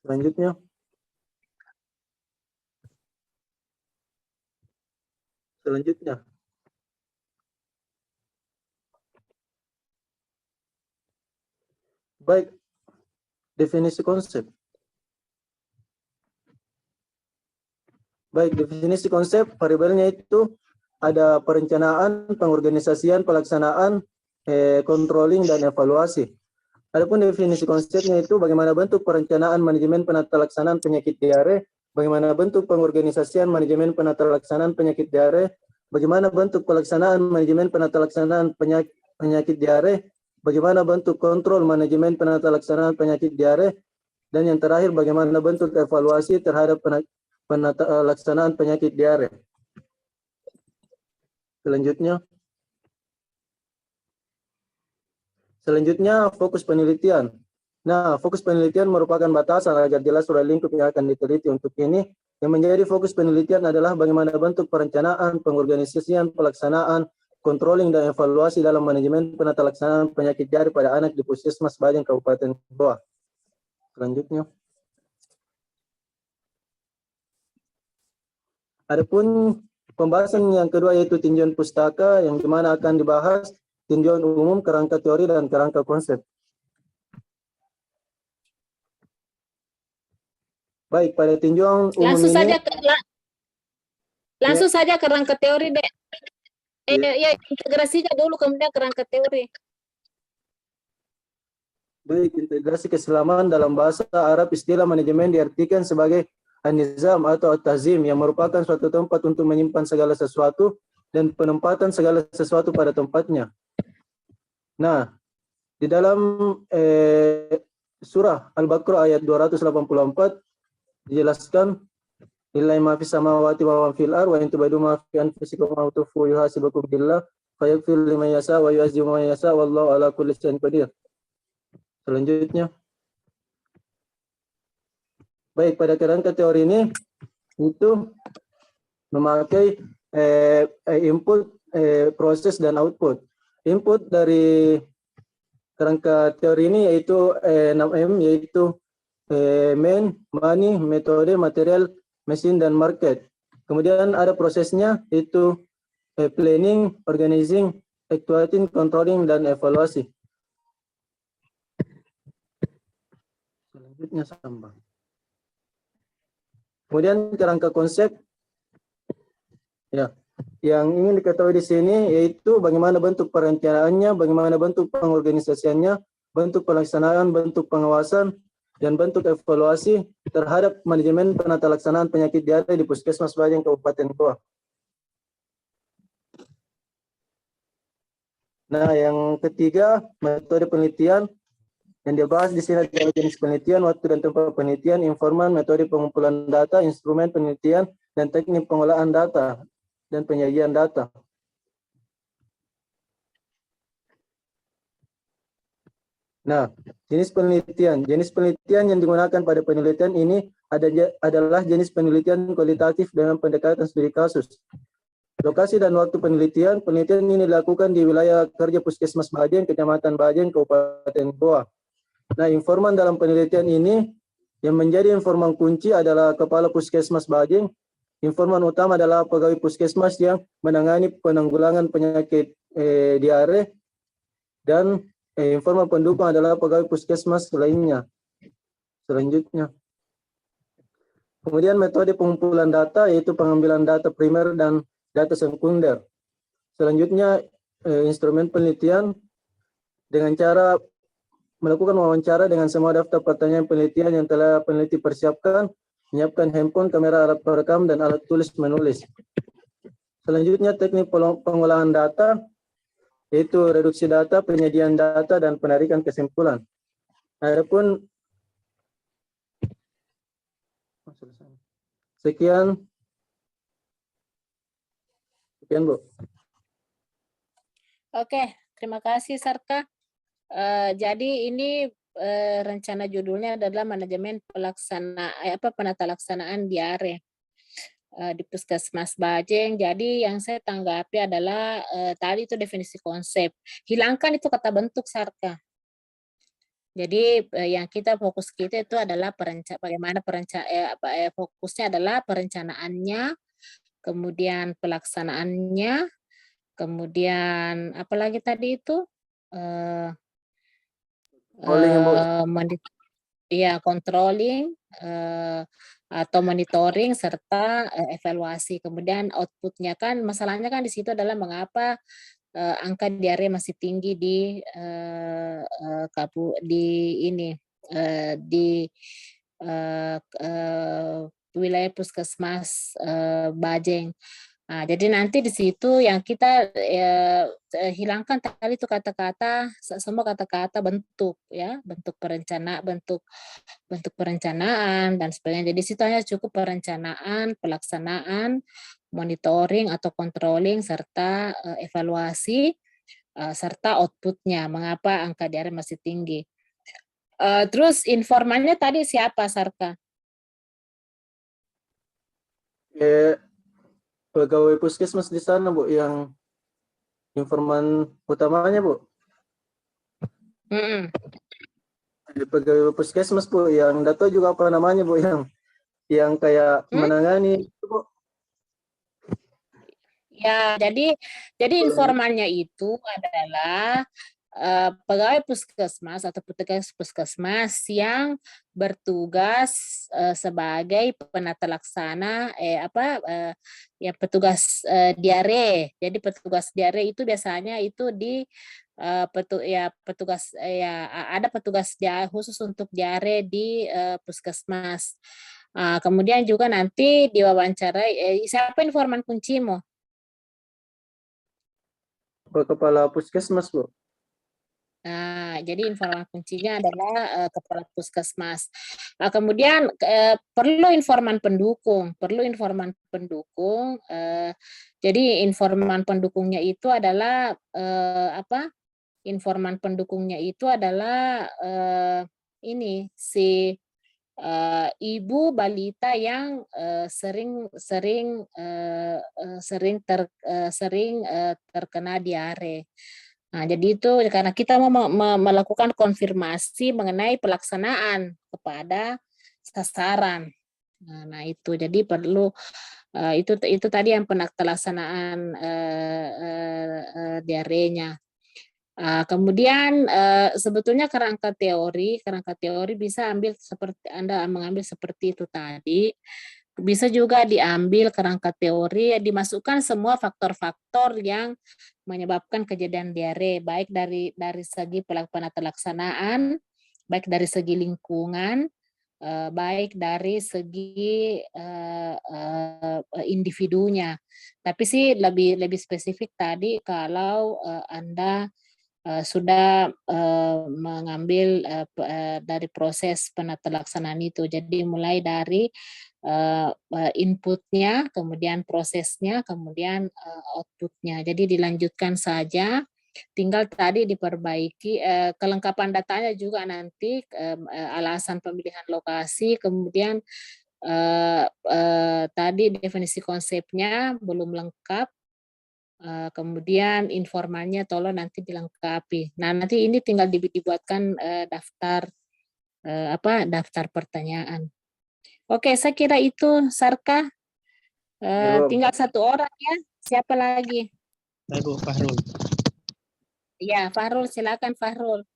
Selanjutnya. Baik, definisi konsep. Baik, definisi konsep variabelnya itu ada perencanaan, pengorganisasian, pelaksanaan, controlling, dan evaluasi. Adapun definisi konsepnya itu bagaimana bentuk perencanaan manajemen penata laksanaan penyakit diare, bagaimana bentuk pengorganisasian manajemen penata laksanaan penyakit diare, bagaimana bentuk pelaksanaan manajemen penata laksanaan penyakit diare, bagaimana bentuk kontrol manajemen penata laksanaan penyakit diare, dan yang terakhir bagaimana bentuk evaluasi terhadap penata laksanaan penyakit diare. Selanjutnya fokus penelitian. Nah, fokus penelitian merupakan batasan agar jelas ruang lingkup yang akan diteliti. Untuk ini, yang menjadi fokus penelitian adalah bagaimana bentuk perencanaan, pengorganisasian, pelaksanaan, controlling, dan evaluasi dalam manajemen penata laksanaan penyakit diare pada anak di Puskesmas Bajeng Kabupaten Goa. Selanjutnya. Adapun pembahasan yang kedua yaitu tinjauan pustaka, yang dimana akan dibahas tinjauan umum, kerangka teori, dan kerangka konsep. Baik, pada tinjauan umum langsung saja ke kerangka teori, Dek. Ya, integrasinya dulu, kemudian kerangka teori. Baik, integrasi keselamatan dalam bahasa Arab istilah manajemen diartikan sebagai an-nizam atau at-tazim yang merupakan suatu tempat untuk menyimpan segala sesuatu dan penempatan segala sesuatu pada tempatnya. Nah, di dalam surah Al-Baqarah ayat 284 dijelaskan lillahi ma fis samawati wa ma fil ardh wa in tubadu ma fi anfusikum aw tukhfu yuhasibukum billah fayaghfir liman yasha wa yu'azzibu man yasha wallahu ala kulli syai'in qadir. Selanjutnya. Baik, pada kerangka teori ini itu memakai input, proses, dan output. Input dari kerangka teori ini yaitu 6M, yaitu man, money, metode, material, mesin, dan market. Kemudian ada prosesnya yaitu planning, organizing, actuating, controlling, dan evaluasi. Selanjutnya sambang. Kemudian kerangka konsep, ya, yang ingin diketahui di sini yaitu bagaimana bentuk perencanaannya, bagaimana bentuk pengorganisasiannya, bentuk pelaksanaan, bentuk pengawasan, dan bentuk evaluasi terhadap manajemen penata laksanaan penyakit diare di Puskesmas Bajeng Kabupaten Goa. Nah, yang ketiga, metode penelitian. Yang dibahas di sini adalah jenis penelitian, waktu dan tempat penelitian, informan, metode pengumpulan data, instrumen penelitian, dan teknik pengolahan data dan penyajian data. Nah, jenis penelitian. Jenis penelitian yang digunakan pada penelitian ini adalah jenis penelitian kualitatif dengan pendekatan studi kasus. Lokasi dan waktu penelitian. Penelitian ini dilakukan di wilayah kerja Puskesmas Bajeng, Kecamatan Bajeng, Kabupaten Goa. Nah, informan dalam penelitian ini yang menjadi informan kunci adalah Kepala Puskesmas Bajeng. Informan utama adalah pegawai Puskesmas yang menangani penanggulangan penyakit diare, dan informan pendukung adalah pegawai Puskesmas lainnya. Selanjutnya. Kemudian metode pengumpulan data yaitu pengambilan data primer dan data sekunder. Selanjutnya instrumen penelitian dengan cara melakukan wawancara dengan semua daftar pertanyaan penelitian yang telah peneliti persiapkan, menyiapkan handphone, kamera, alat perekam, dan alat tulis menulis. Selanjutnya teknik pengolahan data, yaitu reduksi data, penyediaan data, dan penarikan kesimpulan. Adapun sekian Bu. Oke, terima kasih Sarka. Jadi ini rencana judulnya adalah manajemen penata laksanaan diare di Puskesmas Bajeng. Jadi yang saya tanggapi adalah tadi itu definisi konsep. Hilangkan itu kata bentuk Sarka. Jadi yang kita fokus kita itu adalah bagaimana fokusnya adalah perencanaannya, kemudian pelaksanaannya, kemudian apalagi tadi itu Calling, Bu. Controlling atau monitoring serta evaluasi. Kemudian outputnya kan masalahnya kan di situ adalah mengapa angka diare masih tinggi di wilayah puskesmas Bajeng. Nah, jadi nanti di situ yang kita hilangkan tadi itu kata-kata, semua kata-kata bentuk ya, bentuk perencanaan dan sebagainya. Jadi situ hanya cukup perencanaan, pelaksanaan, monitoring atau controlling serta evaluasi serta outputnya, mengapa angka diare masih tinggi. Terus informannya tadi siapa, Sarka? Pegawai puskesmas di sana, Bu, yang informan utamanya, Bu. Pegawai puskesmas, Bu, yang enggak tahu juga apa namanya, Bu, yang kayak menangani, Bu. Ya, jadi informannya itu adalah pegawai puskesmas atau petugas puskesmas yang bertugas sebagai penata laksana petugas diare. Jadi petugas diare itu biasanya itu di ada petugas khusus untuk diare di puskesmas. Kemudian juga nanti diwawancarai siapa informan kuncimu? Kepala puskesmas, Bu. Nah, jadi informan kuncinya adalah kepala puskesmas. Kemudian perlu informan pendukung. Jadi informan pendukungnya itu adalah Informan pendukungnya itu adalah ibu balita yang sering terkena diare. Nah, jadi itu karena kita mau melakukan konfirmasi mengenai pelaksanaan kepada sasaran. Nah itu jadi perlu itu tadi yang pelaksanaan diarenya. Kemudian sebetulnya kerangka teori bisa mengambil seperti itu tadi. Bisa juga diambil kerangka teori, dimasukkan semua faktor-faktor yang menyebabkan kejadian diare, baik dari segi pelaksanaan, baik dari segi lingkungan, baik dari segi individunya. Tapi sih lebih spesifik tadi kalau Anda sudah mengambil dari proses penata laksanaan itu. Jadi mulai dari inputnya, kemudian prosesnya, kemudian outputnya. Jadi dilanjutkan saja, tinggal tadi diperbaiki kelengkapan datanya juga nanti alasan pemilihan lokasi, kemudian tadi definisi konsepnya belum lengkap, kemudian informannya tolong nanti dilengkapi. Nah nanti ini tinggal dibuatkan daftar pertanyaan. Oke, saya kira itu, Sarka. Tinggal satu orang ya. Siapa lagi? Ibu Fahrul. Ya, Fahrul, silakan Fahrul.